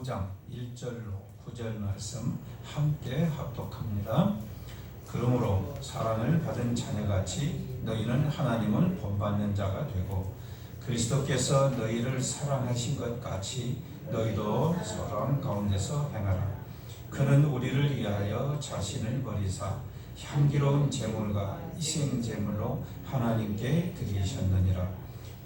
5장 1절로 9절 말씀 함께 합독합니다. 그러므로 사랑을 받은 자녀같이 너희는 하나님을 본받는 자가 되고 그리스도께서 너희를 사랑하신 것 같이 너희도 사랑 가운데서 행하라. 그는 우리를 위하여 자신을 버리사 향기로운 제물과 희생 제물로 하나님께 드리셨느니라.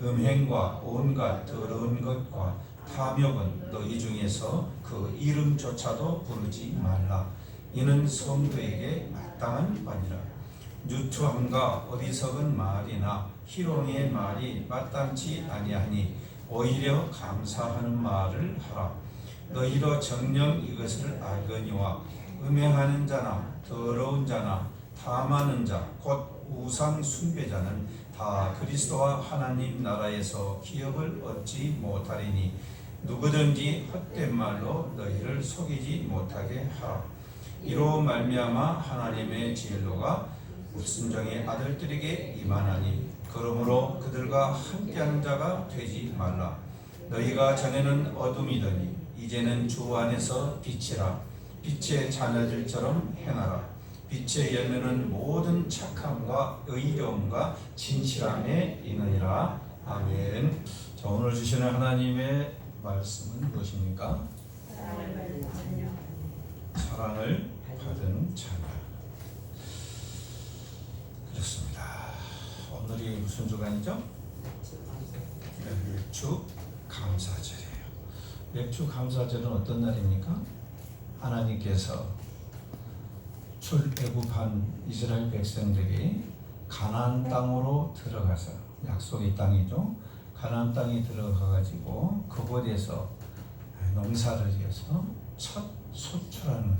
음행과 온갖 더러운 것과 탐욕은 너희 중에서 그 이름조차도 부르지 말라. 이는 성도에게 마땅한 바니라. 유추함과 어리석은 말이나 희롱의 말이 마땅치 아니하니 오히려 감사하는 말을 하라. 너희로 정녕 이것을 알거니와 음행하는 자나 더러운 자나 탐하는 자 곧 우상 숭배자는 다 그리스도와 하나님 나라에서 기업을 얻지 못하리니 누구든지 헛된 말로 너희를 속이지 못하게 하라. 이로 말미암아 하나님의 진로가 불순종의 아들들에게 임하나니 그러므로 그들과 함께하는 자가 되지 말라. 너희가 전에는 어둠이더니 이제는 주 안에서 빛이라. 빛의 자녀들처럼 행하라. 빛의 열매는 모든 착함과 의로움과 진실함에 있느니라. 아멘. 자, 오늘 주시는 하나님의 말씀은 무엇입니까? 사랑을 받은 자녀. 그렇습니다. 오늘이 무슨 주간이죠? 맥주 감사절이에요. 맥주 감사절은 어떤 날입니까? 하나님께서 출애굽한 이스라엘 백성들이 가나안 땅으로 들어가서, 약속의 땅이죠. 가나안 땅에 들어가가지고 그곳에서 농사를 지어서 첫 소출하는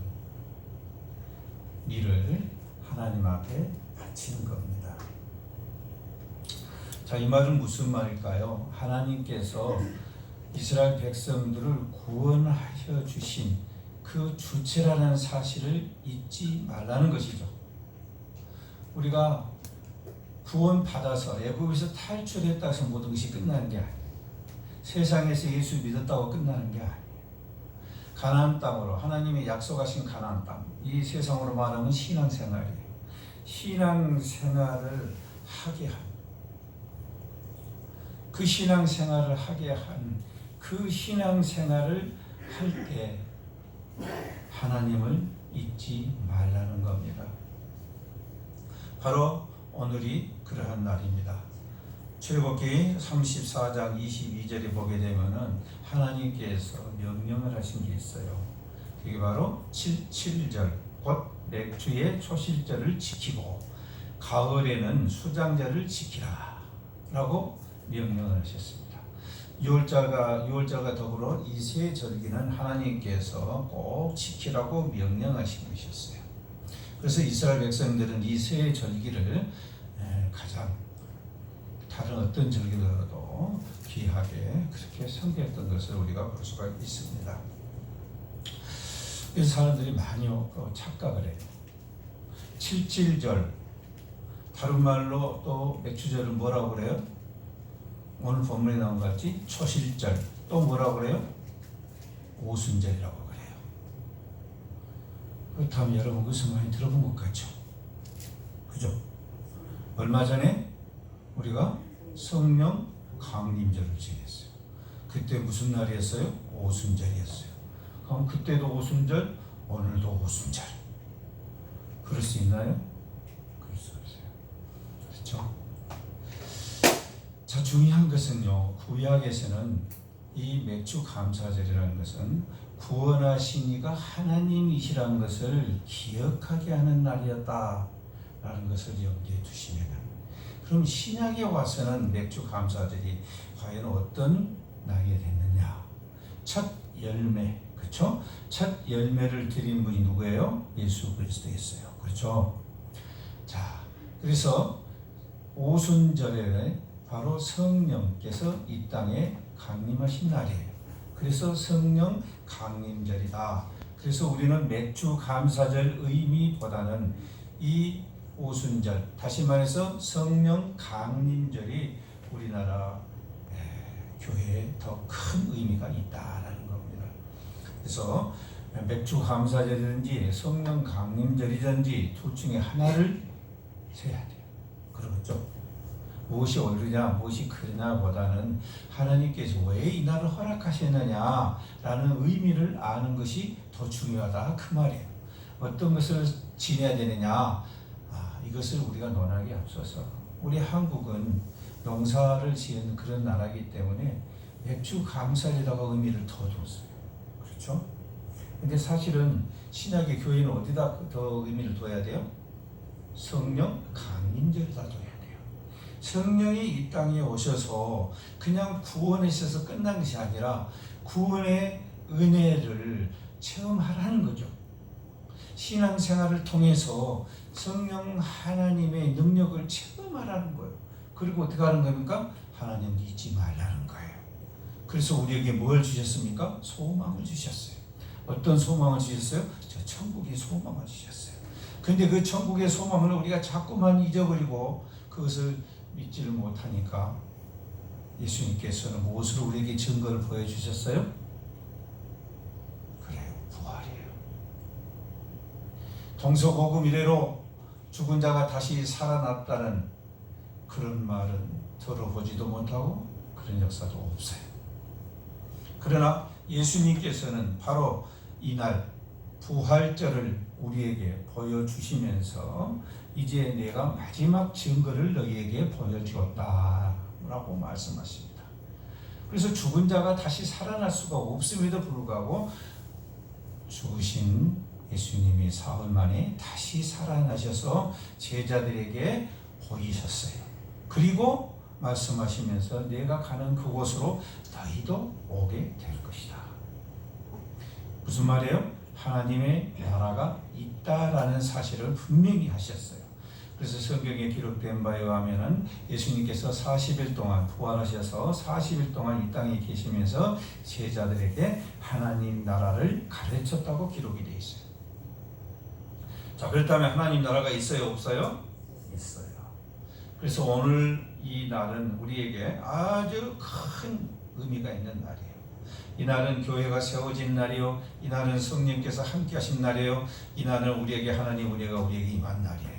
일을 하나님 앞에 바치는 겁니다. 자, 이 말은 무슨 말일까요? 하나님께서 이스라엘 백성들을 구원하여 주신 그 주체라는 사실을 잊지 말라는 것이죠. 우리가 구원받아서 애굽에서 탈출했다고 해서 모든 것이 끝나는 게 아니에요. 세상에서 예수 믿었다고 끝나는 게 아니에요. 가나안 땅으로, 하나님의 약속하신 가나안 땅, 이 세상으로 말하면 신앙생활이에요. 신앙생활을 하게 한, 그 신앙생활을 하게 한, 그 신앙생활을 할 때 하나님을 잊지 말라는 겁니다. 바로 오늘이 그러한 날입니다. 출애굽기 34장 22절에 보게 되면은 하나님께서 명령을 하신 게 있어요. 그게 바로 7절, 곧 맥주의 초실절을 지키고 가을에는 수장절을 지키라 라고 명령을 하셨습니다. 6월절과 더불어 이 세 절기는 하나님께서 꼭 지키라고 명령하신 것이었어요. 그래서 이스라엘 백성들은 이 세 절기를 가장 다른 어떤 절기보다도 귀하게 그렇게 섬겼던 것을 우리가 볼 수가 있습니다. 그래서 사람들이 많이 착각을 해요. 7.7절, 다른 말로 또 맥주절을 뭐라고 그래요? 오늘 본문에 나온 것 같이 초실절, 또 뭐라고 그래요? 오순절이라고 그래요. 그렇다면 여러분 그것을 많이 들어본 것 같죠? 그죠? 얼마 전에 우리가 성령 강림절을 지냈어요. 그때 무슨 날이었어요? 오순절이었어요. 그럼 그때도 오순절, 오늘도 오순절. 그럴 수 있나요? 그럴 수 없어요. 그렇죠? 자, 중요한 것은요, 구약에서는 이 맥주 감사절이라는 것은 구원하신 이가 하나님이시라는 것을 기억하게 하는 날이었다라는 것을 염두에 두시면, 그럼 신약에 와서는 맥주 감사절이 과연 어떤 날이 됐느냐? 첫 열매, 그렇죠? 첫 열매를 드린 분이 누구예요? 예수 그리스도였어요. 그렇죠? 자, 그래서 오순절에 바로 성령께서 이 땅에 강림하신 날이에요. 그래서 성령 강림절이다. 그래서 우리는 맥주 감사절 의미보다는 이 오순절, 다시 말해서 성령 강림절이 우리나라 교회에 더 큰 의미가 있다라는 겁니다. 그래서 맥주 감사절이든지 성령 강림절이든지 둘 중에 하나를 세야 돼요. 그렇죠? 무엇이 옳으냐 무엇이 그르냐 보다는 하나님께서 왜 이 날을 허락하셨느냐라는 의미를 아는 것이 더 중요하다 그 말이에요. 어떤 것을 지내야 되느냐, 이것을 우리가 논하기 앞서서 우리 한국은 농사를 지은 그런 나라이기 때문에 맥주 감사에다가 의미를 더 뒀어요. 그렇죠? 근데 사실은 신약의 교회는 어디다 더 의미를 둬야 돼요? 성령 강림절에다 둬야 돼요. 성령이 이 땅에 오셔서 그냥 구원에 있어서 끝난 것이 아니라 구원의 은혜를 체험하라는 거죠. 신앙생활을 통해서 성령 하나님의 능력을 체험하라는 거예요. 그리고 어떻게 하는 겁니까? 하나님 잊지 말라는 거예요. 그래서 우리에게 뭘 주셨습니까? 소망을 주셨어요. 어떤 소망을 주셨어요? 저 천국의 소망을 주셨어요. 근데 그 천국의 소망을 우리가 자꾸만 잊어버리고 그것을 믿지를 못하니까 예수님께서는 무엇으로 우리에게 증거를 보여주셨어요? 그래요, 부활이에요. 동서고금 이래로 죽은 자가 다시 살아났다는 그런 말은 들어보지도 못하고 그런 역사도 없어요. 그러나 예수님께서는 바로 이날 부활절을 우리에게 보여주시면서 이제 내가 마지막 증거를 너희에게 보여주었다라고 말씀하십니다. 그래서 죽은 자가 다시 살아날 수가 없음에도 불구하고 죽으신 예수님이 사흘 만에 다시 살아나셔서 제자들에게 보이셨어요. 그리고 말씀하시면서 내가 가는 그곳으로 너희도 오게 될 것이다. 무슨 말이에요? 하나님의 나라가 있다라는 사실을 분명히 하셨어요. 그래서 성경에 기록된 바에 의하면 예수님께서 40일 동안 부활하셔서 40일 동안 이 땅에 계시면서 제자들에게 하나님 나라를 가르쳤다고 기록이 되어 있어요. 자, 그렇다면 하나님 나라가 있어요, 없어요? 있어요. 그래서 오늘 이 날은 우리에게 아주 큰 의미가 있는 날이에요. 이 날은 교회가 세워진 날이요, 이 날은 성령께서 함께 하신 날이에요. 이 날은 우리에게 하나님 은혜가 우리에게 임한 날이에요.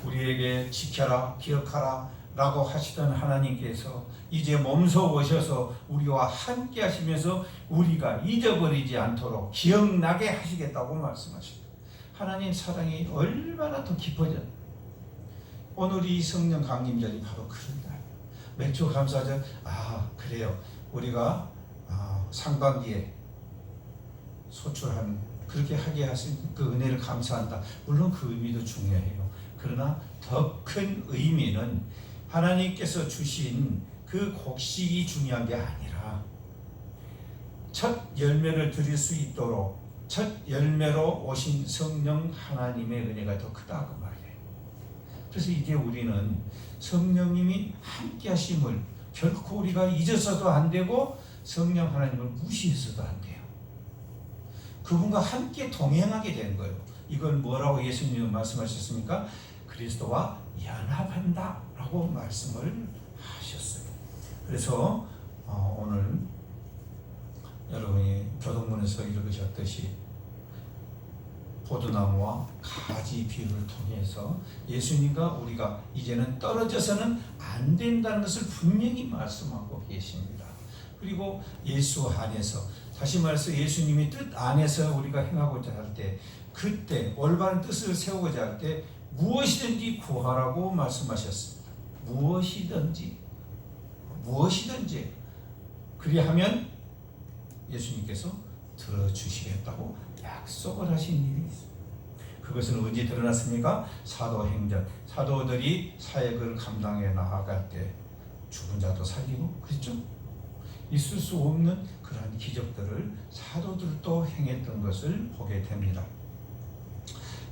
우리에게 지켜라 기억하라 라고 하시던 하나님께서 이제 몸소 오셔서 우리와 함께 하시면서 우리가 잊어버리지 않도록 기억나게 하시겠다고 말씀하십니다. 하나님 사랑이 얼마나 더 깊어졌나요? 오늘 이 성령 강림절이 바로 그런 날. 맥주 감사절, 그래요. 우리가 상반기에 소출한 그렇게 하게 하신 그 은혜를 감사한다. 물론 그 의미도 중요해요. 그러나 더 큰 의미는 하나님께서 주신 그 곡식이 중요한 게 아니라 첫 열매를 드릴 수 있도록 첫 열매로 오신 성령 하나님의 은혜가 더 크다 그 말이에요. 그래서 이제 우리는 성령님이 함께 하심을 결코 우리가 잊어서도 안 되고 성령 하나님을 무시해서도 안 돼요. 그분과 함께 동행하게 되는 거예요. 이걸 뭐라고 예수님은 말씀하셨습니까? 그리스도와 연합한다 라고 말씀을 하셨어요. 그래서 오늘 여러분이 교동문에서 읽으셨듯이 포도나무와 가지 비유를 통해서 예수님과 우리가 이제는 떨어져서는 안 된다는 것을 분명히 말씀하고 계십니다. 그리고 예수 안에서, 다시 말해서 예수님의 뜻 안에서 우리가 행하고자 할 때, 그때 올바른 뜻을 세우고자 할 때 무엇이든지 구하라고 말씀하셨습니다. 무엇이든지 그리하면 예수님께서 들어주시겠다고 약속을 하신 일이 있습니다. 그것은 언제 드러났습니까? 사도행전, 사도들이 사역을 감당해 나아갈 때 죽은 자도 살리고 그랬죠. 있을 수 없는 그러한 기적들을 사도들도 행했던 것을 보게 됩니다.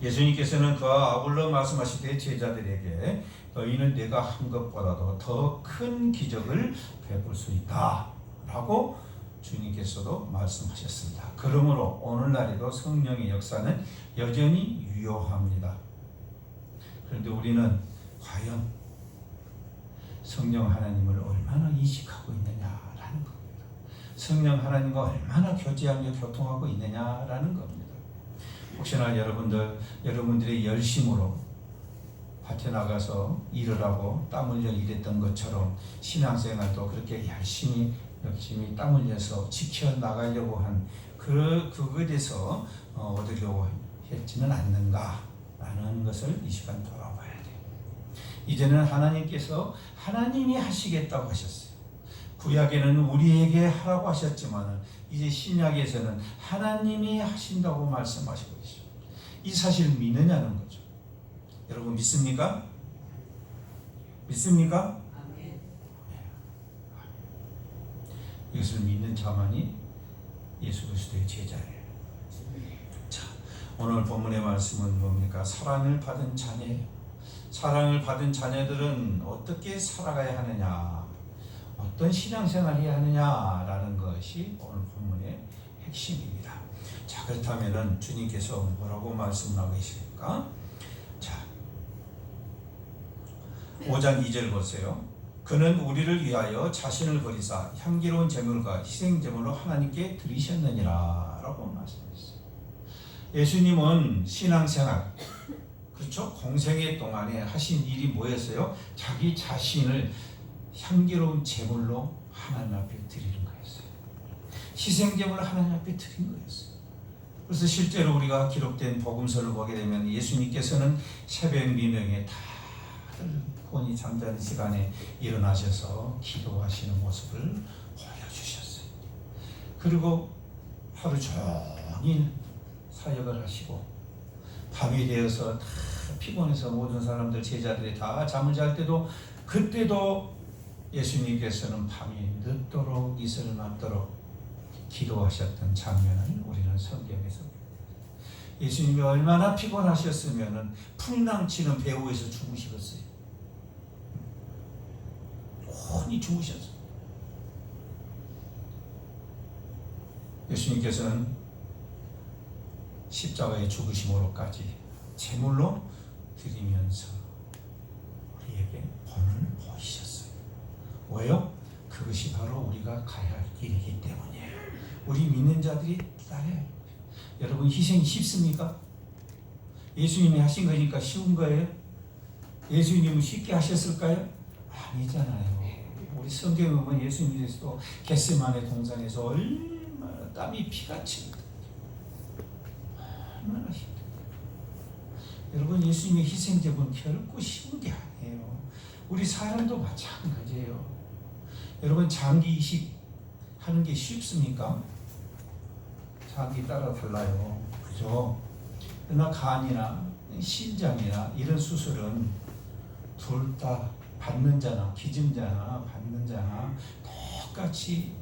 예수님께서는 그와 아울러 말씀하시되 제자들에게 너희는 내가 한 것보다도 더 큰 기적을 베풀 수 있다 라고 주님께서도 말씀하셨습니다. 그러므로 오늘날에도 성령의 역사는 여전히 유효합니다. 그런데 우리는 과연 성령 하나님을 얼마나 인식하고 있느냐라는 겁니다. 성령 하나님과 얼마나 교제하며 교통하고 있느냐라는 겁니다. 혹시나 여러분들의 열심으로 밭에 나가서 일을 하고 땀 흘려 일했던 것처럼 신앙생활도 그렇게 열심히 땀 흘려서 지켜나가려고 한 그거에 대해서 얻으려고 했지는 않는가라는 것을 이 시간 돌아봐야 돼요. 이제는 하나님이 하시겠다고 하셨어요. 구약에는 우리에게 하라고 하셨지만 이제 신약에서는 하나님이 하신다고 말씀하시고 계십니다. 이 사실을 믿느냐는 거죠. 여러분 믿습니까? 믿습니까? 아멘. 이것을 믿는 자만이 예수 그리스도의 제자예요. 자, 오늘 본문의 말씀은 뭡니까? 사랑을 받은 자녀예요. 사랑을 받은 자녀들은 어떻게 살아가야 하느냐, 어떤 신앙생활을 해야 하느냐라는 것이 오늘 본문의 핵심입니다. 자, 그렇다면은 주님께서 뭐라고 말씀하고 계십니까? 자, 5장 2절 보세요. 그는 우리를 위하여 자신을 버리사 향기로운 제물과 희생 제물로 하나님께 드리셨느니라 라고 말씀하셨어요. 예수님은 신앙생활, 그렇죠? 공생애 동안에 하신 일이 뭐였어요? 자기 자신을 향기로운 제물로 하나님 앞에 드리는 거였어요. 희생 제물로 하나님 앞에 드린 거였어요. 그래서 실제로 우리가 기록된 복음서를 보게 되면 예수님께서는 새벽 미명에 다들 혼이 잠자는 시간에 일어나셔서 기도하시는 모습을 보여주셨어요. 그리고 하루 종일 사역을 하시고 밤이 되어서 다 피곤해서 모든 사람들 제자들이 다 잠을 잘 때도 그때도 예수님께서는 밤이 늦도록 이슬 맞도록 기도하셨던 장면을 우리는 성경에서 예수님이 얼마나 피곤하셨으면 풍랑치는 배후에서 주무시겠어요. 혼이 주무셨어요. 예수님께서는 십자가의 죽으심으로까지 제물로 드리면서 우리에게 본을 보이셨어요. 왜요? 그것이 바로 우리가 가야 할 길이기 때문이에요. 우리 믿는 자들이 따라야 해요. 여러분 희생이 쉽습니까? 예수님이 하신 거니까 쉬운 거예요? 예수님은 쉽게 하셨을까요? 아니잖아요. 우리 성경에 보면 예수님께서도 겟세마네 동산에서 얼마나 땀이 피같이 얼마나 힘들어요. 여러분 예수님의 희생제물은 결코 쉬운 게 아니에요. 우리 사람도 마찬가지예요. 여러분 장기 이식 하는 게 쉽습니까? 장기 따라 달라요. 그죠? 그러나 간이나 신장이나 이런 수술은 둘 다 받는 자나 기증자나 받는 자나 똑같이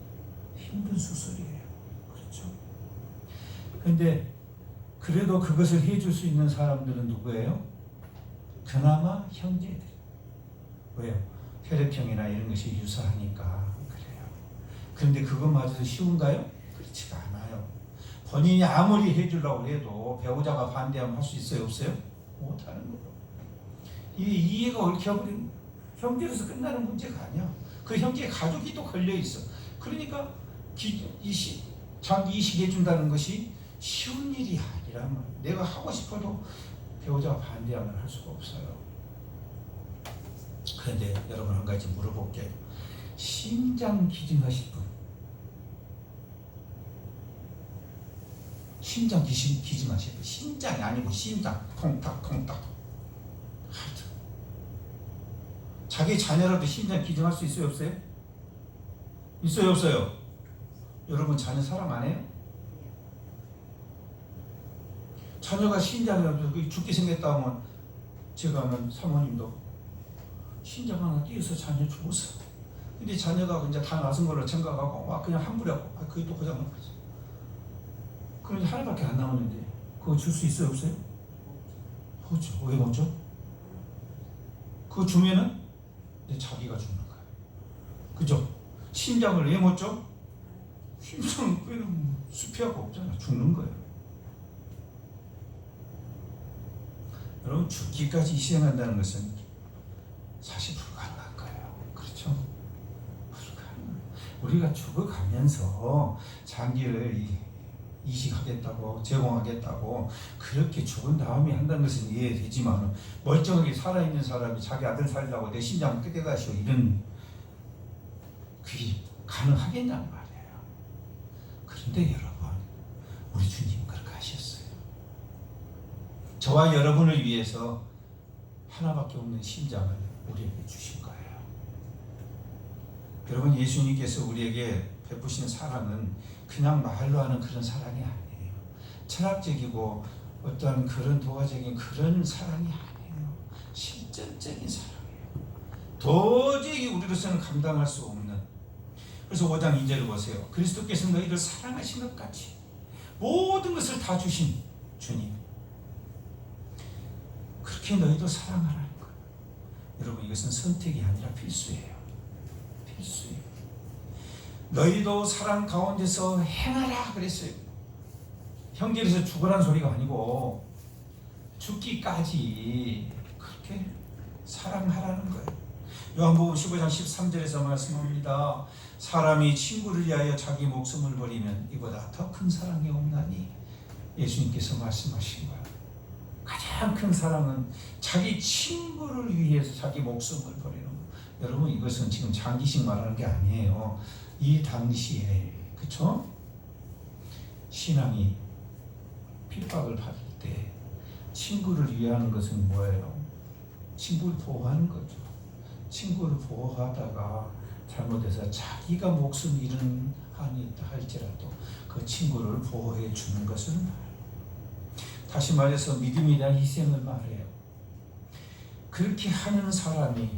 힘든 수술이에요. 그렇죠? 그런데 그래도 그것을 해줄 수 있는 사람들은 누구예요? 그나마 형제들. 왜요? 혈액형이나 이런 것이 유사하니까 그래요. 그런데 그것마저도 쉬운가요? 그렇지가 않아요. 본인이 아무리 해주려고 해도 배우자가 반대하면 할 수 있어요? 없어요? 못하는 거예요. 이게 이해가 얽혀버린 거예요. 형제로서 끝나는 문제가 아니야. 그 형제의 가족이 또 걸려있어. 그러니까 장기 이식해준다는 것이 쉬운 일이 아니란 말이에요. 내가 하고 싶어도 배우자가 반대하면 할 수가 없어요. 그런데 여러분 한 가지 물어볼게요. 심장 기증하실 분, 심장 기증하실 분, 심장이 아니고 심장 콩닥콩닥 하트. 자기 자녀라도 심장 기증할 수 있어요 없어요? 있어요 없어요? 여러분 자녀 사랑 안 해요? 자녀가 신장이라도 죽게 생겼다 하면 제가 아는 사모님도 신장 하나 띄어서 자녀 죽었어. 근데 자녀가 이제 다 나선 걸로 생각하고 와 그냥 환불하고 그게 또 고장 났어. 그런데 하나밖에 안 남았는데 그거 줄 수 있어요 없어요? 그렇죠. 왜 못 줘? 그거 주면은 이제 자기가 죽는 거야. 그죠? 심장을 왜 못 줘? 심장 왜는 수피하고 없잖아. 죽는 거예요. 여러분 죽기까지 희생한다는 것은 사실 불가능한 거예요. 그렇죠? 불가능. 우리가 죽어가면서 장기를 이식하겠다고 제공하겠다고 그렇게 죽은 다음에 한다는 것은 이해되지만 멀쩡하게 살아있는 사람이 자기 아들 살려고 내 심장 뜯어가시오 이런 그게 가능하겠냔 말이에요. 그런데 여러분 우리 주님 그렇게 하셨어요. 저와 여러분을 위해서 하나밖에 없는 심장을 우리에게 주신 거예요. 여러분 예수님께서 우리에게 베푸신 사랑은 그냥 말로 하는 그런 사랑이 아니에요. 철학적이고 어떤 그런 도화적인 그런 사랑이 아니에요. 실전적인 사랑이에요. 도저히 우리로서는 감당할 수 없는. 그래서 5장 2절을 보세요. 그리스도께서 너희를 사랑하신 것 같이 모든 것을 다 주신 주님. 그렇게 너희도 사랑하라는 거예요. 여러분 이것은 선택이 아니라 필수예요. 필수예요. 너희도 사랑 가운데서 행하라 그랬어요. 형제에서 죽으라는 소리가 아니고 죽기까지 그렇게 사랑하라는 거예요. 요한복음 15장 13절에서 말씀합니다. 사람이 친구를 위하여 자기 목숨을 버리면 이보다 더 큰 사랑이 없나니 예수님께서 말씀하신 거예요. 가장 큰 사랑은 자기 친구를 위해서 자기 목숨을 버리는 거예요. 여러분 이것은 지금 장기식 말하는 게 아니에요. 이 당시에 그쵸? 신앙이 핍박을 받을 때 친구를 위하는 것은 뭐예요? 친구를 보호하는 거죠. 친구를 보호하다가 잘못해서 자기가 목숨 잃은 한이 있다 할지라도 그 친구를 보호해 주는 것을 말해요. 다시 말해서 믿음에 대한 희생을 말해요. 그렇게 하는 사람이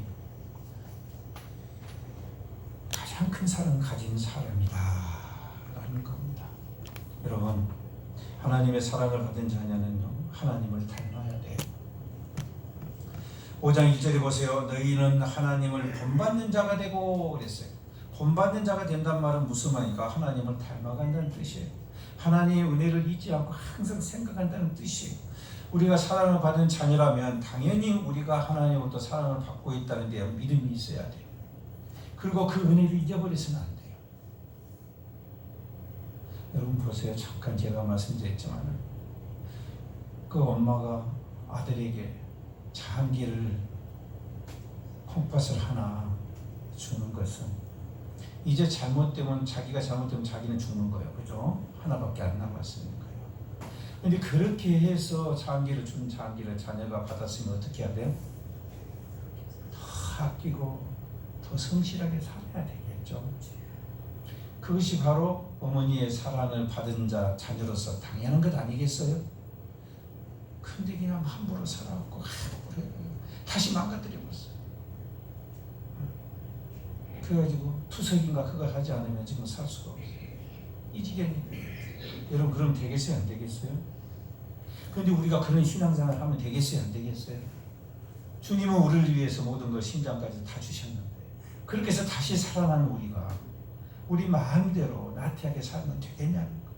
가장 큰 사랑을 가진 사람이다 라는 겁니다. 여러분 하나님의 사랑을 받은 자녀는요 하나님을 닮아야 돼요. 5장 1절에 보세요. 너희는 하나님을 본받는 자가 되고 그랬어요. 본받는 자가 된다는 말은 무슨 말입니까? 하나님을 닮아간다는 뜻이에요. 하나님의 은혜를 잊지 않고 항상 생각한다는 뜻이에요. 우리가 사랑을 받은 자녀라면 당연히 우리가 하나님으로부터 사랑을 받고 있다는 데 믿음이 있어야 돼요. 그리고 그 은혜를 잊어버려서는 안 돼요. 여러분 보세요. 잠깐 제가 말씀드렸지만 그 엄마가 아들에게 장기를 콩팥을 하나 주는 것은 이제 잘못되면 자기가 잘못되면 자기는 죽는 거예요. 그죠? 하나밖에 안 남았으니까요. 근데 그렇게 해서 장기를 준 장기를 자녀가 받았으면 어떻게 해야 돼요? 더 아끼고 더 성실하게 살아야 되겠죠. 그것이 바로 어머니의 사랑을 받은 자 자녀로서 당연한 것 아니겠어요? 근데 그냥 함부로 살아갖고 다시 망가뜨려버렸어요. 그래가지고 투석인가 그걸 하지 않으면 지금 살 수가 없어요. 이 지경이에요. 여러분 그럼 되겠어요? 안 되겠어요? 그런데 우리가 그런 신앙생활을 하면 되겠어요? 안 되겠어요? 주님은 우리를 위해서 모든 걸 심장까지 다 주셨는데 그렇게 해서 다시 살아나는 우리가 우리 마음대로 나태하게 살면 되겠냐는 거예요.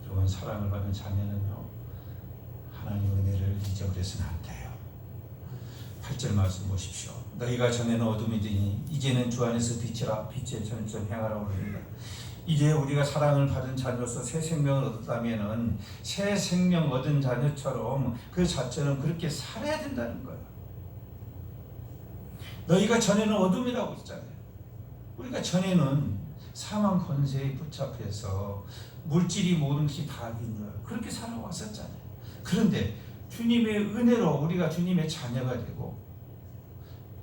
여러분 사랑을 받은 자녀는요 하나님의 은혜를 잊어버려서는 안 돼요. 8절 말씀 보십시오. 너희가 전에는 어둠이더니 이제는 주 안에서 빛이라 빛의 전점 행하라고 그럽니다. 이제 우리가 사랑을 받은 자녀로서 새 생명을 얻었다면은 새 생명 얻은 자녀처럼 그 자체는 그렇게 살아야 된다는 거예요. 너희가 전에는 어둠이라고 했잖아요. 우리가 전에는 사망 권세에 붙잡혀서 물질이 모든 것이 다인 줄 그렇게 살아왔었잖아요. 그런데 주님의 은혜로 우리가 주님의 자녀가 되고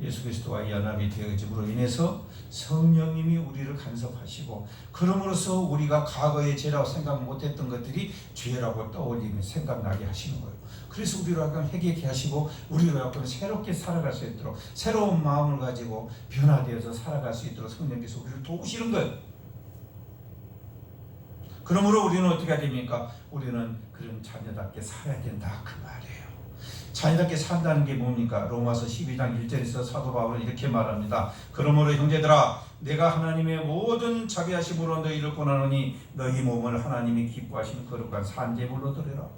예수 그리스도와 연합이 되어짐으로 인해서 성령님이 우리를 간섭하시고 그럼으로써 우리가 과거의 죄라고 생각 못했던 것들이 죄라고 떠올리며 생각나게 하시는 거예요. 그래서 우리로 하여금 회개케 하시고 우리로 하여금 새롭게 살아갈 수 있도록 새로운 마음을 가지고 변화되어서 살아갈 수 있도록 성령께서 우리를 도우시는 거예요. 그러므로 우리는 어떻게 해야 됩니까? 우리는 그런 자녀답게 살아야 된다 그 말이에요. 자녀답게 산다는 게 뭡니까? 로마서 12장 1절에서 사도 바울은 이렇게 말합니다. 그러므로 형제들아 내가 하나님의 모든 자비하심으로 너희를 권하노니 너희 몸을 하나님이 기뻐하시는 거룩한 산제물로 드려라.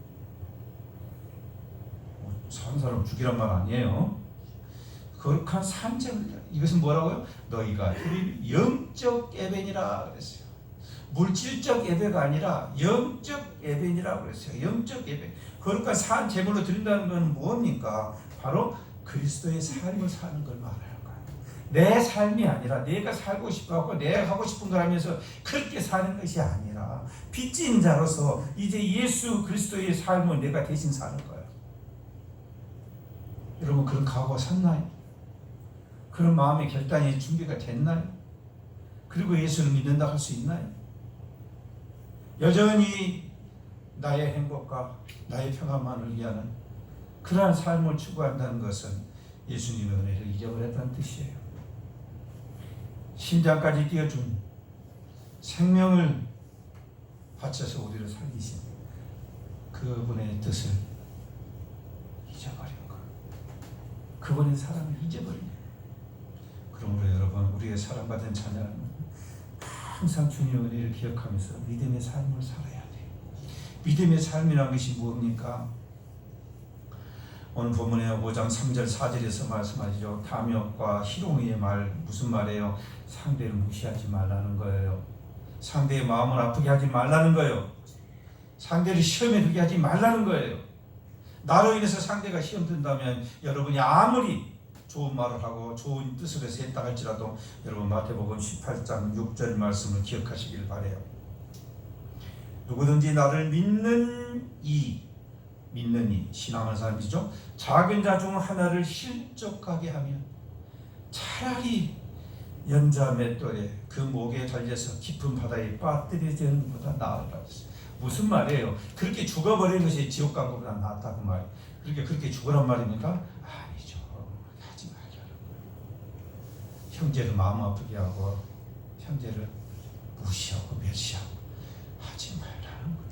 산 사람 죽이란 말 아니에요. 거룩한 산재물. 이것은 뭐라고요? 너희가 드릴 영적 예배니라 그랬어요. 물질적 예배가 아니라 영적 예배니라 그랬어요. 영적 예배. 거룩한 산 제물로 드린다는 건 뭡니까? 바로 그리스도의 삶을 사는 걸 말하는 거예요. 내 삶이 아니라 내가 살고 싶어하고 내가 하고 싶은 걸 하면서 그렇게 사는 것이 아니라 빚진 자로서 이제 예수 그리스도의 삶을 내가 대신 사는 거예요. 여러분 그런 각오가 섰나요? 그런 마음의 결단이 준비가 됐나요? 그리고 예수를 믿는다 할 수 있나요? 여전히 나의 행복과 나의 평안만을 위하는 그러한 삶을 추구한다는 것은 예수님의 은혜를 잊어버렸다는 뜻이에요. 심장까지 띄워준 생명을 바쳐서 우리를 살리신 그분의 뜻을 잊어버린 것, 그분의 사랑을 잊어버린 것. 그러므로 여러분, 우리의 사랑받은 자녀는 항상 주님의 은혜를 기억하면서 믿음의 삶을 살아야 돼요. 믿음의 삶이라는 것이 뭡니까? 오늘 본문의 5장 3절 4절에서 말씀하시죠. 탐욕과 희롱의 말, 무슨 말이에요? 상대를 무시하지 말라는 거예요. 상대의 마음을 아프게 하지 말라는 거예요. 상대를 시험에 들게 하지 말라는 거예요. 나로 인해서 상대가 시험 든다면 여러분이 아무리 좋은 말을 하고 좋은 뜻을 해서 했다 할지라도 여러분 마태복음 18장 6절 말씀을 기억하시길 바라요. 누구든지 나를 믿는 이 신앙하는 사람이죠. 작은 자 중 하나를 실족하게 하면 차라리 연자 맷돌에 그 목에 달려서 깊은 바다에 빠뜨려지는 것보다 나으리라. 무슨 말이에요? 그렇게 죽어버리는 것이 지옥 간 것보다 낫다고 말. 그렇게 죽으란 말입니까? 아니죠. 하지 말라는 거예요. 형제를 마음 아프게 하고 형제를 무시하고 멸시하고 하지 말라는 거예요.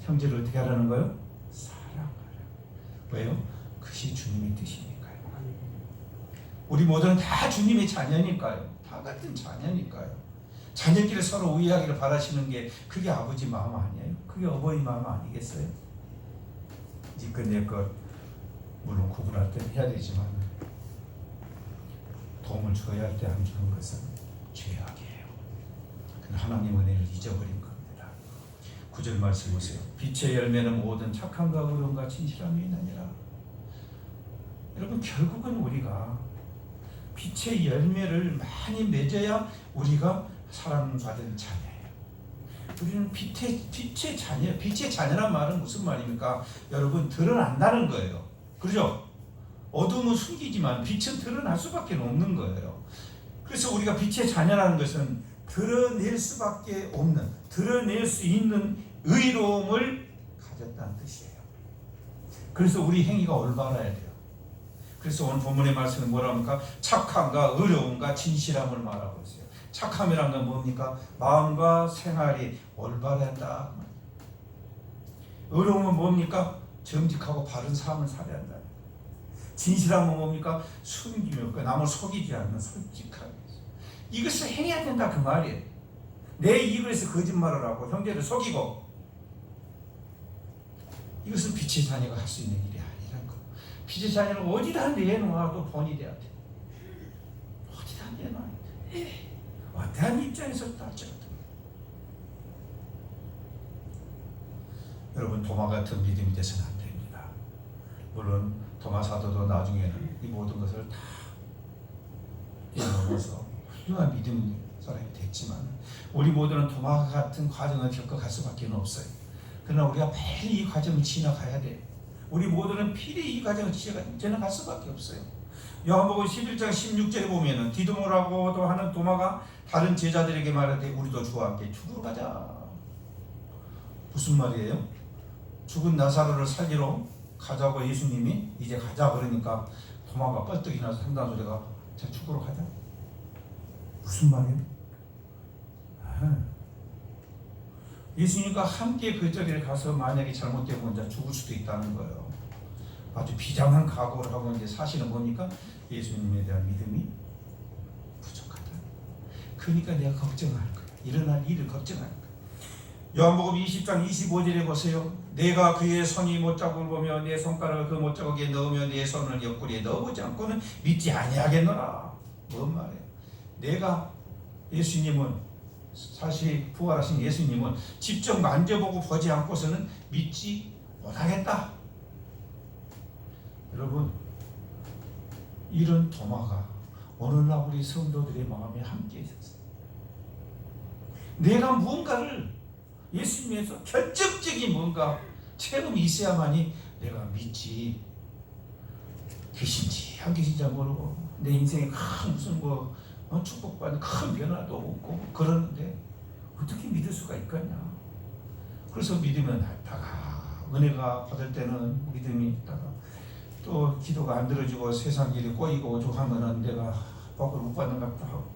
형제를 어떻게 하라는 거예요? 사랑하라. 왜요? 그것이 주님의 뜻이니까요. 우리 모두는 다 주님의 자녀니까요. 다 같은 자녀니까요. 자녀끼리 서로 우애하기를 바라시는 게 그게 아버지 마음 아니에요? 그게 어머니 마음 아니겠어요? 니꺼 내꺼 물론 구분할 때는 해야 되지만 도움을 줘야 할 때 안 주는 것은 죄악이에요. 하나님 은혜를 잊어버린 겁니다. 9절 말씀 보세요. 빛의 열매는 모든 착함과 의로움과 진실함이 있느니라. 여러분 결국은 우리가 빛의 열매를 많이 맺어야 우리가 사랑받은 자녀예요. 우리는 빛의 자녀. 빛의 자녀란 말은 무슨 말입니까? 여러분 드러난다는 거예요. 그렇죠? 어둠은 숨기지만 빛은 드러날 수밖에 없는 거예요. 그래서 우리가 빛의 자녀라는 것은 드러낼 수밖에 없는, 드러낼 수 있는 의로움을 가졌다는 뜻이에요. 그래서 우리 행위가 올바라야 돼요. 그래서 오늘 본문의 말씀은 뭐라 합니까? 착함과 의로움과 진실함을 말하고 있어요. 착함이란 건 뭡니까? 마음과 생활이 올바르다. 의로움은 뭡니까? 정직하고 바른 삶을 살아야 한다. 진실함은 뭡니까? 숨기며 남을 속이지 않는 솔직함. 이것을 행해야 된다 그 말이에요. 내 입을 해서 거짓말을 하고 형제를 속이고 이것은 빛의 자녀가 할 수 있는 일이 아니란 거. 빛의 자녀는 어디다 내놓아도 본이 돼야 돼. 어디다 내놔야 돼. 어떠한 입장에서 따지거든. 여러분 도마 같은 믿음이 돼서는 안 됩니다. 물론 도마 사도도 나중에는 이 모든 것을 다 뛰어넘어서 훌륭한 믿음 사람이 됐지만 우리 모두는 도마 같은 과정을 겪어갈 수밖에 없어요. 그러나 우리가 빨리 이 과정을 지나가야 돼요. 우리 모두는 필히 이 과정을 지나갈 수밖에 없어요. 요한복음 11장 16절에 보면은 디도모라고도 하는 도마가 다른 제자들에게 말하되 우리도 주와 함께 죽으러 가자. 무슨 말이에요? 죽은 나사로를 살리러 가자고 예수님이 이제 가자 그러니까 도마가 뻘떡이 나서 상단소리가 자 죽으러 가자. 무슨 말이에요? 예수님과 함께 그 자리에 가서 만약에 잘못되면 이제 죽을 수도 있다는 거예요. 아주 비장한 각오를 하고 이제 사실은 뭡니까? 예수님에 대한 믿음이 부족하다. 그러니까 내가 걱정할 거야. 일어날 일을 걱정할 거야. 요한복음 20장 25절에 보세요. 내가 그의 손이 못자국을 보며 내 손가락을 그 못자국에 넣으며 내 손을 옆구리에 넣어보지 않고는 믿지 아니하겠노라. 뭔 말이에요? 내가 예수님은 사실 부활하신 예수님은 직접 만져보고 보지 않고서는 믿지 못하겠다. 여러분, 이런 도마가 오늘날 우리 성도들의 마음에 함께 있었어요. 내가 무언가를 예수님에서 결정적인 뭔가 체험이 있어야만이 내가 믿지, 계신지 안 계신지 모르고 내 인생에 큰 무슨 축복받는 큰 변화도 없고 그러는데 어떻게 믿을 수가 있겠냐. 그래서 믿으면 했다가 은혜가 받을 때는 믿음이 있다가 또 기도가 안 들어지고 세상 일이 꼬이고 오죽 하면은 내가 복을 못 받는 것 같다 하고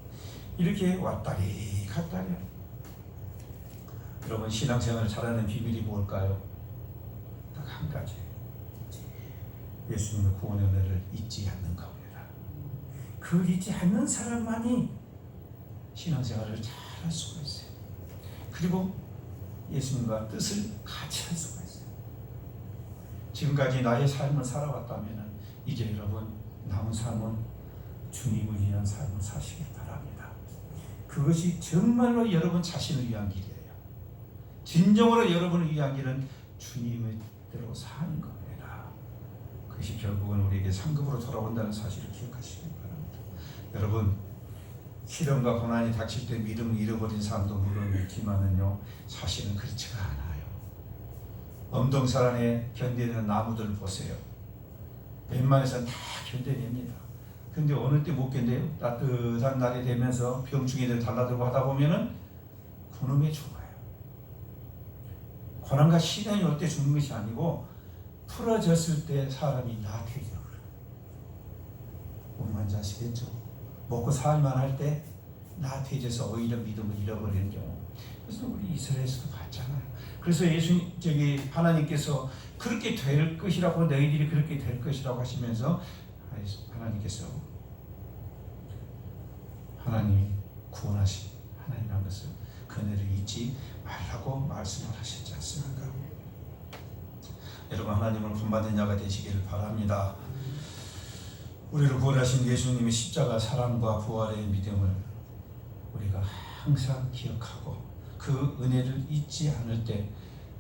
이렇게 왔다리 갔다리. 여러분, 신앙생활을 잘하는 비밀이 뭘까요? 딱 한 가지. 예수님의 구원의 은혜를 잊지 않는 겁니다. 그걸 잊지 않는 사람만이 신앙생활을 잘할 수가 있어요. 그리고 예수님과 뜻을 같이 할 수가 있어요. 지금까지 나의 삶을 살아왔다면 이제 여러분 남은 삶은 주님을 위한 삶을 사시길 바랍니다. 그것이 정말로 여러분 자신을 위한 길이에요. 진정으로 여러분을 위한 길은 주님의 대로 사는 겁니다. 그것이 결국은 우리에게 상급으로 돌아온다는 사실을 기억하시길 바랍니다. 여러분, 시련과 고난이 닥칠 때 믿음을 잃어버린 사람도 물론 있지만은요, 사실은 그렇지가 않아요. 엄동산 안에 견디는 나무들 보세요. 웬만해서는 다 견뎌냅니다. 근데 어느 때 못 견뎌요? 따뜻한 날이 되면서 병충해들 달라들고 하다 보면은 굶음에 죽어요. 고난과 시련이 올 때 죽는 것이 아니고 풀어졌을 때 사람이 나태해져요. 뭔 말인지 아시겠죠? 먹고 살만 할 때 나태해져서 오히려 믿음을 잃어버리는 경우. 그래서 우리 이스라엘에서도 봤잖아요. 그래서 하나님께서 그렇게 될 것이라고, 너희들이 그렇게 될 것이라고 하시면서 하나님께서 하나님이 구원하신 하나님이라는 것을 그 은혜를 잊지 말라고 말씀을 하셨지 않습니까? 여러분, 하나님을 본받는 자가 되시기를 바랍니다. 우리를 구원하신 예수님의 십자가 사랑과 부활의 믿음을 우리가 항상 기억하고 그 은혜를 잊지 않을 때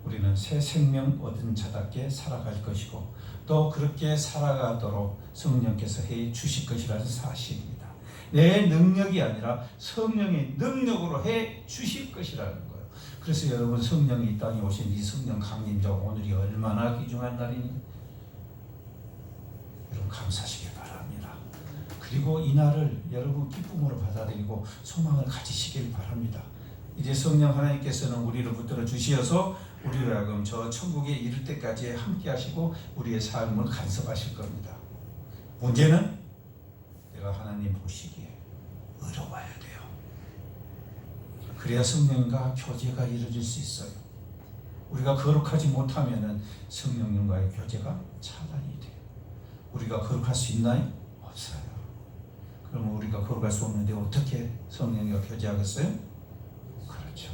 우리는 새 생명 얻은 자답게 살아갈 것이고 또 그렇게 살아가도록 성령께서 해 주실 것이라는 사실입니다. 내 능력이 아니라 성령의 능력으로 해 주실 것이라는 거예요. 그래서 여러분, 성령이 이 땅에 오신 이 성령 강림자 오늘이 얼마나 귀중한 날이니 여러분 감사하시길 바랍니다. 그리고 이 날을 여러분 기쁨으로 받아들이고 소망을 가지시길 바랍니다. 이제 성령 하나님께서는 우리를 붙들어 주시어서 우리로 하여금 저 천국에 이를 때까지 함께 하시고 우리의 삶을 간섭하실 겁니다. 문제는 내가 하나님 보시기에 의로워야 돼요. 그래야 성령과 교제가 이루어질 수 있어요. 우리가 거룩하지 못하면 성령님과의 교제가 차단이 돼요. 우리가 거룩할 수 있나요? 없어요. 그러면 우리가 거룩할 수 없는데 어떻게 성령과 교제하겠어요? 그렇죠.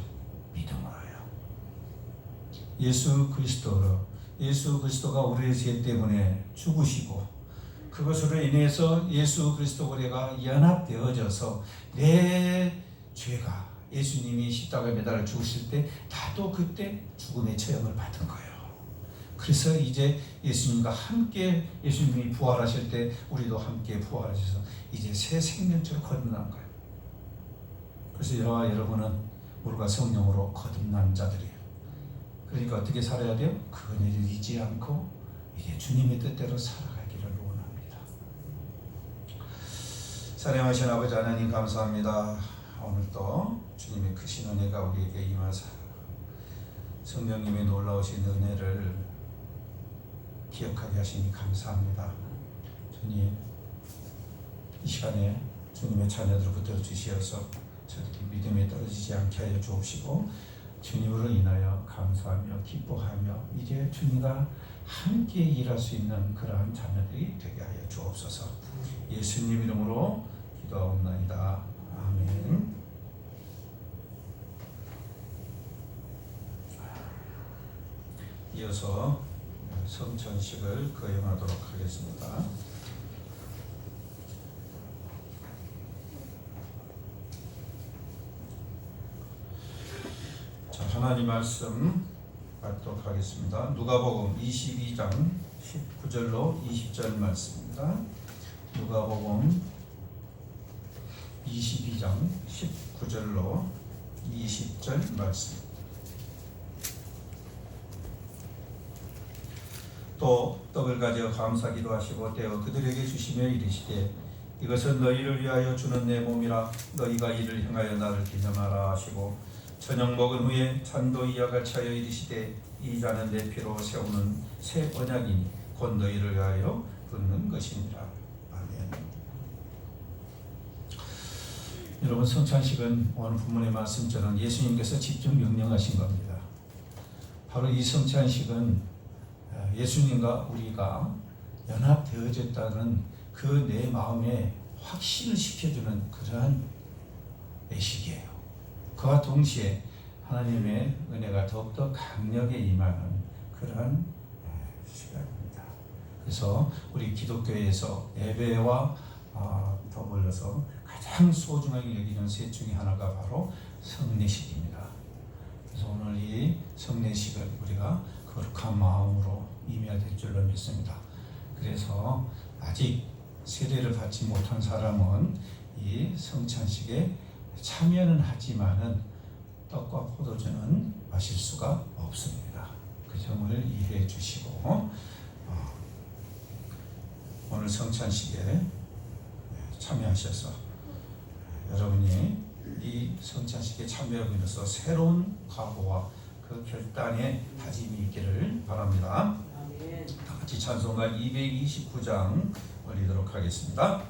믿음으로요. 예수 그리스도가 우리의 죄 때문에 죽으시고 그것으로 인해서 예수 그리스도와 우리가 연합되어져서 내 죄가 예수님이 십자가에 매달려 죽으실 때 나도 그때 죽음의 체험을 받은 거예요. 그래서 이제 예수님과 함께 예수님이 부활하실 때 우리도 함께 부활하셔서 이제 새 생명처럼 거듭난 거예요. 그래서 저와 여러분은 우리가 성령으로 거듭난 자들이에요. 그러니까 어떻게 살아야 돼요? 그 은혜를 잊지 않고 이제 주님의 뜻대로 살아가기를 원합니다. 사랑하신 아버지 하나님 감사합니다. 오늘도 주님의 크신 은혜가 우리에게 임하사 성령님의 놀라우신 은혜를 기억하게 하시니 감사합니다. 주님, 이 시간에 주님의 자녀들을 붙들어 주시어서 저들이 믿음에 떨어지지 않게 하여 주옵시고 주님으로 인하여 감사하며 기뻐하며 이제 주님과 함께 일할 수 있는 그러한 자녀들이 되게 하여 주옵소서. 예수님 이름으로 기도하옵나이다. 아멘. 이어서 성찬식을 거행하도록 하겠습니다. 자, 하나님 말씀 받도록 하겠습니다. 누가복음 22장 19절로 20절 말씀입니다. 누가복음 22장 19절로 20절 말씀. 또 떡을 가져 감사기도 하시고 떼어 그들에게 주시며 이르시되 이것은 너희를 위하여 주는 내 몸이라 너희가 이를 행하여 나를 기념하라 하시고 저녁 먹은 후에 잔도 이와 같이 하여 이르시되 이 잔은 내 피로 세우는 새 언약이니 곧 너희를 위하여 붓는 것이니라. 아멘. 여러분, 성찬식은 오늘 본문의 말씀처럼 예수님께서 직접 명령하신 겁니다. 바로 이 성찬식은 예수님과 우리가 연합되어졌다는 그 내 마음에 확신을 시켜주는 그러한 예식이에요. 그와 동시에 하나님의 은혜가 더욱더 강력에 임하는 그러한 시간입니다. 그래서 우리 기독교에서 예배와 더불어서 가장 소중하게 여기는 셋 중에 하나가 바로 성례식입니다. 그래서 오늘 이 성례식을 우리가 거룩한 마음으로 임해야 될 줄로 믿습니다. 그래서 아직 세례를 받지 못한 사람은 이 성찬식에 참여는 하지만은 떡과 포도주는 마실 수가 없습니다. 그 점을 이해해 주시고 오늘 성찬식에 참여하셔서 여러분이 이 성찬식에 참여하고 있어서 새로운 각오와 그 결단의 다짐이 있기를 바랍니다. 다 같이 찬송가 229장 올리도록 하겠습니다.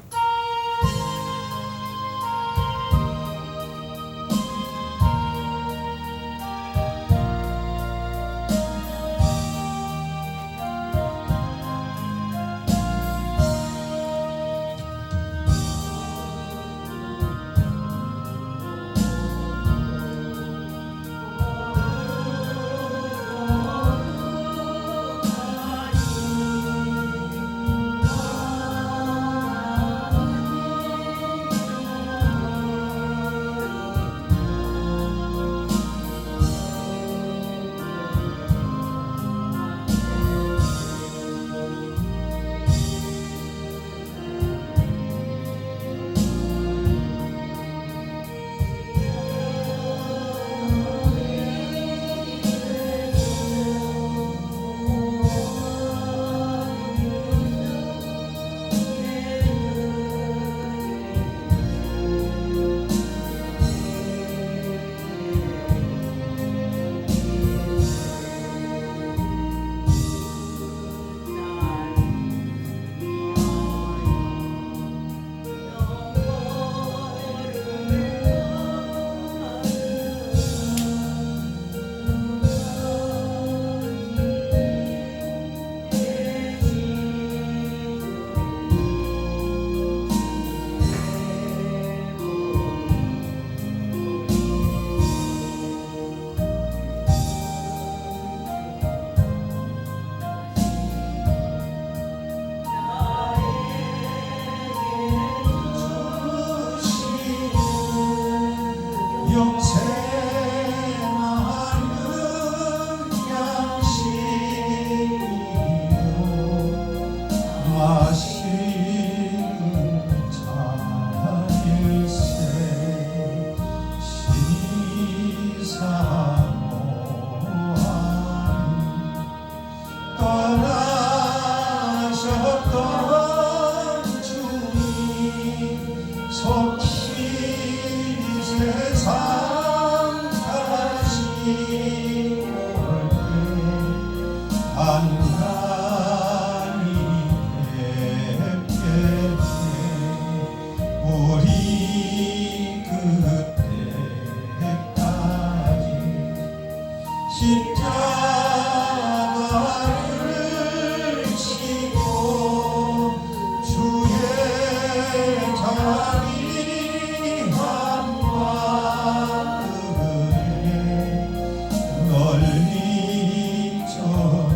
널리 저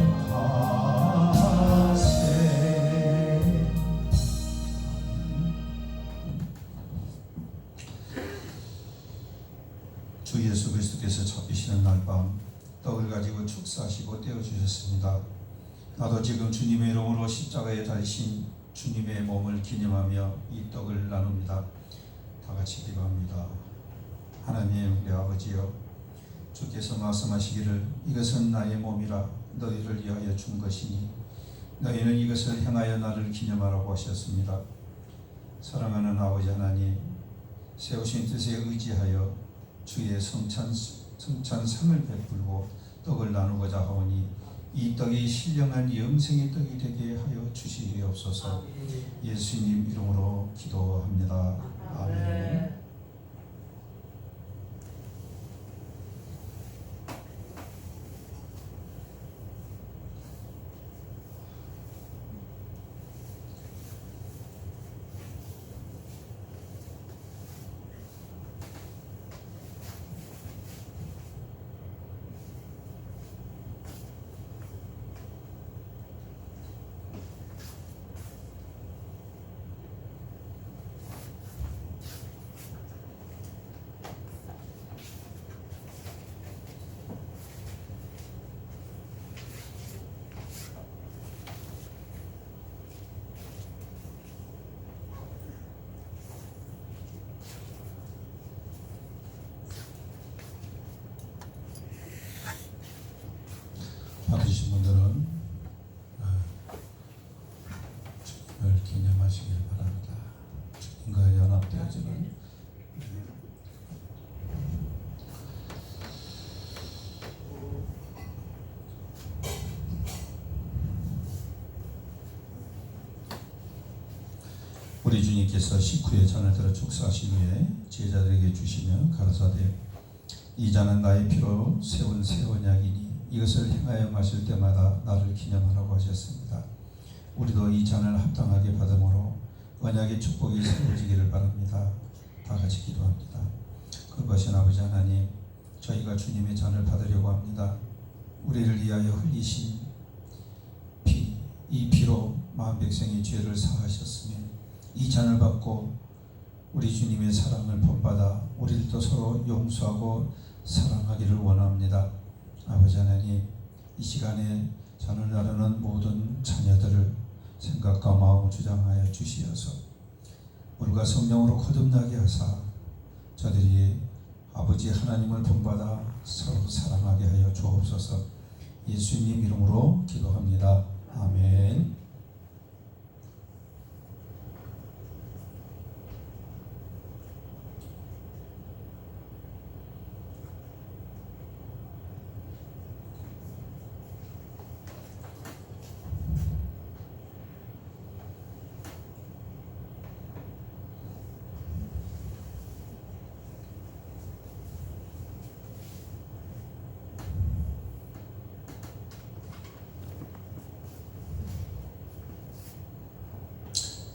주님께서 잡히시는 날 밤 떡을 가지고 축사하시고 떼어주셨습니다. 나도 지금 주님의 이름으로 십자가에 달리신 주님의 몸을 기념하며 이 떡을 나눕니다. 다 같이 기도합니다. 하나님 우리 아버지여, 주께서 말씀하시기를 이것은 나의 몸이라 너희를 위하여 준 것이니 너희는 이것을 행하여 나를 기념하라고 하셨습니다. 사랑하는 아버지 하나님, 세우신 뜻에 의지하여 주의 성찬상을 베풀고 떡을 나누고자 하오니 이 떡이 신령한 영생의 떡이 되게 하여 주시옵소서. 예수님 이름으로 기도합니다. 아멘. 받으신 분들은 주님을 기념하시길 바랍니다. 주님과 연합되어지는 우리 주님께서 식후에 잔을 들어 축사하신 후에 제자들에게 주시며 가라사대 이 잔은 나의 피로 세운 새 언약이니 이것을 행하여 마실 때마다 나를 기념하라고 하셨습니다. 우리도 이 잔을 합당하게 받음으로 언약의 축복이 세워지기를 바랍니다. 다 같이 기도합니다. 거룩하신 아버지 하나님, 저희가 주님의 잔을 받으려고 합니다. 우리를 위하여 흘리신 피, 이 피로 마음 백성의 죄를 사하셨으며 이 잔을 받고 우리 주님의 사랑을 본받아 우리들도 서로 용서하고 사랑하기를 원합니다. 아버지 하나님, 이 시간에 잔을 나누는 모든 자녀들을 생각과 마음을 주장하여 주시어서 물과 성령으로 거듭나게 하사 저들이 아버지 하나님을 본받아 서로 사랑하게 하여 주옵소서. 예수님 이름으로 기도합니다. 아멘.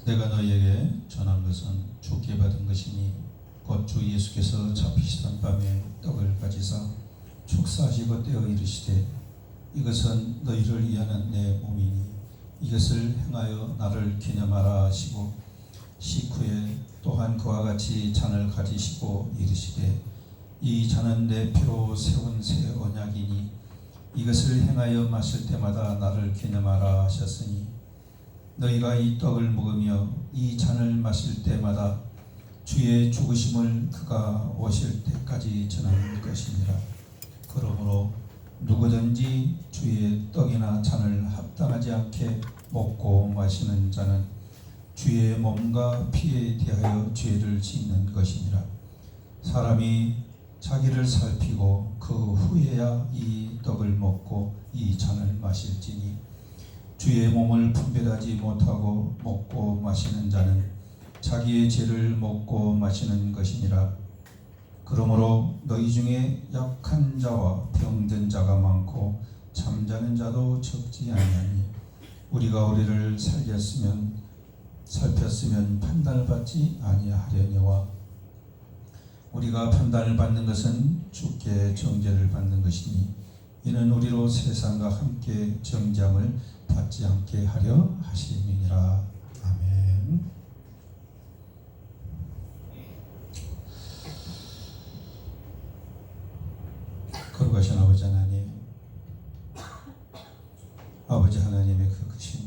내가 너희에게 전한 것은 주께 받은 것이니 곧 주 예수께서 잡히시던 밤에 떡을 가지사 축사하시고 떼어 이르시되 이것은 너희를 위하는 내 몸이니 이것을 행하여 나를 기념하라 하시고 식후에 또한 그와 같이 잔을 가지시고 이르시되 이 잔은 내 피로 세운 새 언약이니 이것을 행하여 마실 때마다 나를 기념하라 하셨으니 너희가 이 떡을 먹으며 이 잔을 마실 때마다 주의 죽으심을 그가 오실 때까지 전하는 것이니라. 그러므로 누구든지 주의 떡이나 잔을 합당하지 않게 먹고 마시는 자는 주의 몸과 피에 대하여 죄를 짓는 것이니라. 사람이 자기를 살피고 그 후에야 이 떡을 먹고 이 잔을 마실지니 주의 몸을 분별하지 못하고 먹고 마시는 자는 자기의 죄를 먹고 마시는 것이니라. 그러므로 너희 중에 약한 자와 병든 자가 많고 잠자는 자도 적지 아니하니 우리가 우리를 살폈으면 판단을 받지 아니하려니와 우리가 판단을 받는 것은 주께 정죄를 받는 것이니 이는 우리로 세상과 함께 정죄함을 받지 않게 하려 하심이니라. 아멘. 거룩하신 아버지 하나님, 아버지 하나님의 그 크신